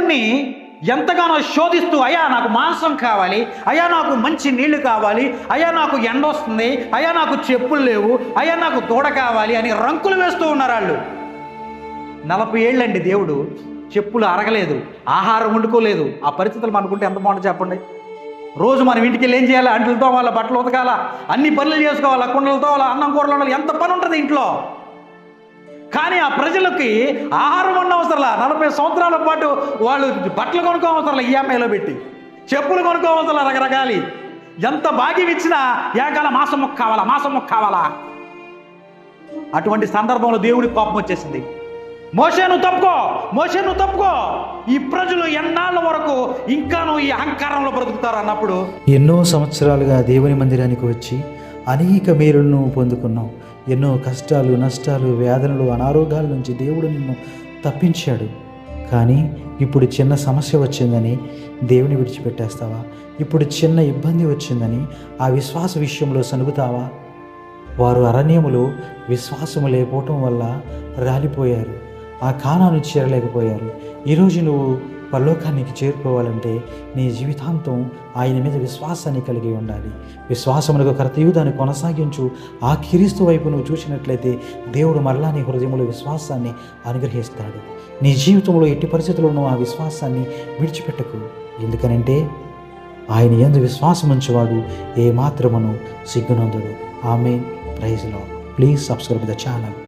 దేవుణ్ణి ఎంతగానో శోధిస్తూ, అయ్యా నాకు మాంసం కావాలి, అయ్యా నాకు మంచి నీళ్లు కావాలి, అయ్యా నాకు ఎండ వస్తుంది, అయ్యా నాకు చెప్పులు లేవు, అయ్యా నాకు దూడ కావాలి అని రంకులు వేస్తూ ఉన్నారు వాళ్ళు. 40 ఏళ్ళండి దేవుడు చెప్పులు అరగలేదు, ఆహారం వండుకోలేదు. ఆ పరిస్థితులు మనకుంటే ఎంత బాగుంటుంది చెప్పండి. రోజు మనం ఇంటికి వెళ్ళి ఏం చేయాలి? అంట్లతో వాళ్ళ బట్టలు ఉతకాలా, అన్ని పనులు చేసుకోవాలా, కుండలతో వాళ్ళ అన్నం కూరలు ఉండాలి, ఎంత పని ఉంటుంది ఇంట్లో. కానీ ఆ ప్రజలకి ఆహారం ఉండవసరంలా, 40 సంవత్సరాల పాటు వాళ్ళు బట్టలు కొనుక్కోవసరంలా, ఈఎంఐలో పెట్టి చెప్పులు కొనుక్కోవసరంలా, రకరకాలి. ఎంత భాగ్యం ఇచ్చినా ఏకాల మాసం ముక్క కావాలా, మాసం ముక్క కావాలా. అటువంటి సందర్భంలో దేవుడికి కోపం వచ్చేసింది. మోషే నువ్వు తప్పుకో, ఈ ప్రజలు ఎన్నాళ్ళ వరకు ఇంకాను ఈ అహంకారంలో బ్రతుకుతారు అన్నప్పుడు. ఎన్నో సంవత్సరాలుగా దేవుని మందిరానికి వచ్చి అనేక మేలులను పొందుకున్నావు. ఎన్నో కష్టాలు, నష్టాలు, వేదనలు, అనారోగ్యాల నుంచి దేవుడు నిన్ను తప్పించాడు. కానీ ఇప్పుడు చిన్న సమస్య వచ్చిందని దేవుని విడిచిపెట్టేస్తావా? ఇప్పుడు చిన్న ఇబ్బంది వచ్చిందని ఆ విశ్వాస విషయంలో సనుగుతావా? వారు అరణ్యములో విశ్వాసము లేకపోవటం వల్ల రాలిపోయారు, ఆ కానాను చేరలేకపోయారు. ఈరోజు నువ్వు పరలోకానికి చేరుకోవాలంటే నీ జీవితాంతం ఆయన మీద విశ్వాసాన్ని కలిగి ఉండాలి. విశ్వాసమునకు కర్తయు దాన్ని కొనసాగించు. ఆ క్రీస్తు వైపు నువ్వు చూసినట్లయితే దేవుడు మరలా నీ హృదయంలో విశ్వాసాన్ని అనుగ్రహిస్తాడు. నీ జీవితంలో ఎట్టి పరిస్థితుల్లోనూ ఆ విశ్వాసాన్ని విడిచిపెట్టకు. ఎందుకనంటే ఆయన యందు విశ్వాసం ఉంచేవాడు ఏ మాత్రమును సిగ్గునందుడు. Amen. Praise Lord. Please subscribe the channel.